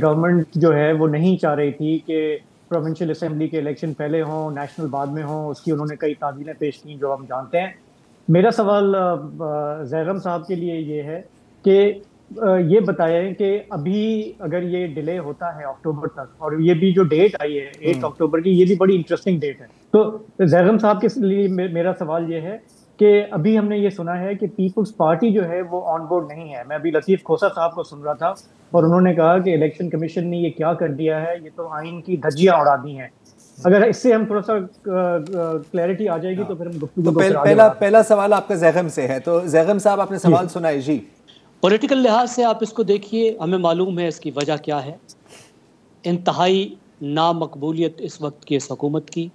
Government جو ہے وہ نہیں چاہ رہی تھی کہ پروونشل اسمبلی کے الیکشن پہلے ہوں، نیشنل بعد میں ہوں، اس کی انہوں نے کئی تعویلیں پیش کیں جو ہم جانتے ہیں۔ میرا سوال زیغم صاحب کے لیے یہ ہے کہ یہ بتائیں کہ ابھی اگر یہ ڈیلے ہوتا ہے اکتوبر تک، اور یہ بھی جو ڈیٹ آئی ہے 8 اکتوبر کی، یہ بھی بڑی انٹرسٹنگ ڈیٹ ہے، تو زیغم صاحب کے لیے میرا سوال یہ ہے کہ ابھی ہم نے یہ سنا ہے کہ پیپلز پارٹی جو ہے وہ آن بورڈ نہیں ہے۔ میں ابھی لطیف کھوسہ صاحب کو سن رہا تھا اور انہوں نے کہا کہ الیکشن کمیشن نے یہ کیا کر دیا ہے، یہ تو آئین کی دھجیاں اڑا دی ہیں۔ اگر اس سے ہم تھوڑا سا کلیئرٹی آ جائے گی تو پھر ہم گفتگو تو پہلا سوال آپ کا زیغم سے ہے، تو زیغم صاحب آپ نے سوال سنا ہے جی۔ پولیٹیکل لحاظ سے آپ اس کو دیکھیے، ہمیں معلوم ہے اس کی وجہ کیا ہے۔ انتہائی نامقبولیت اس وقت کی اس حکومت کی،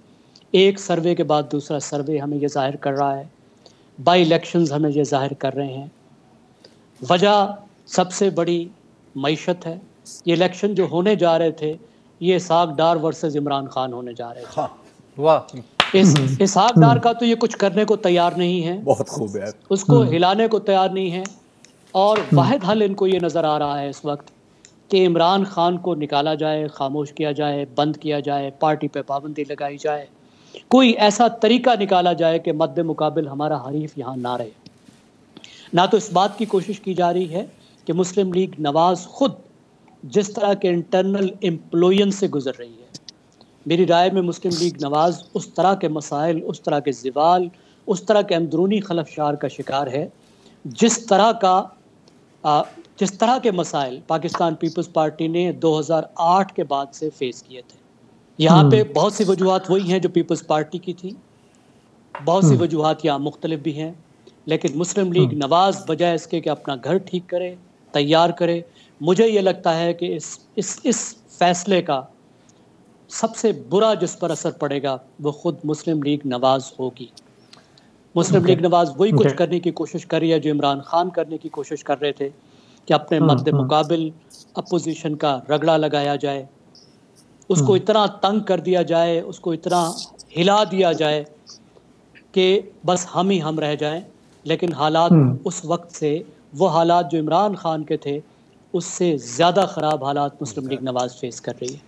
ایک سروے کے بعد دوسرا سروے ہمیں یہ ظاہر کر رہا ہے، بائی الیکشنز ہمیں یہ ظاہر کر رہے ہیں۔ وجہ سب سے بڑی معیشت ہے۔ یہ الیکشن جو ہونے جا رہے تھے یہ اسحاق ڈار ورسز عمران خان ہونے جا رہے تھے۔ اسحاق ڈار کا تو یہ کچھ کرنے کو تیار نہیں ہے، بہت خوب ہے، اس کو ہلانے کو تیار نہیں ہے، اور واحد حل ان کو یہ نظر آ رہا ہے اس وقت کہ عمران خان کو نکالا جائے، خاموش کیا جائے، بند کیا جائے، پارٹی پہ پابندی لگائی جائے، کوئی ایسا طریقہ نکالا جائے کہ مد مقابل ہمارا حریف یہاں نہ رہے۔ نہ تو اس بات کی کوشش کی جا رہی ہے کہ مسلم لیگ نواز خود جس طرح کے انٹرنل ایمپلوئن سے گزر رہی ہے، میری رائے میں مسلم لیگ نواز اس طرح کے مسائل، اس طرح کے زوال، اس طرح کے اندرونی خلفشار کا شکار ہے جس طرح کے مسائل پاکستان پیپلز پارٹی نے 2008 کے بعد سے فیس کیے تھے۔ یہاں پہ بہت سی وجوہات وہی ہیں جو پیپلز پارٹی کی تھی، بہت سی وجوہات یہاں مختلف بھی ہیں، لیکن مسلم لیگ نواز بجائے اس کے کہ اپنا گھر ٹھیک کرے، تیار کرے، مجھے یہ لگتا ہے کہ اس فیصلے کا سب سے برا جس پر اثر پڑے گا وہ خود مسلم لیگ نواز ہوگی۔ مسلم لیگ نواز وہی کچھ کرنے کی کوشش کر رہی ہے جو عمران خان کرنے کی کوشش کر رہے تھے، کہ اپنے مد مقابل اپوزیشن کا رگڑا لگایا جائے، اس کو اتنا تنگ کر دیا جائے، اس کو اتنا ہلا دیا جائے کہ بس ہم ہی ہم رہ جائیں۔ لیکن حالات اس وقت سے، وہ حالات جو عمران خان کے تھے، اس سے زیادہ خراب حالات مسلم لیگ نواز فیس کر رہی ہے۔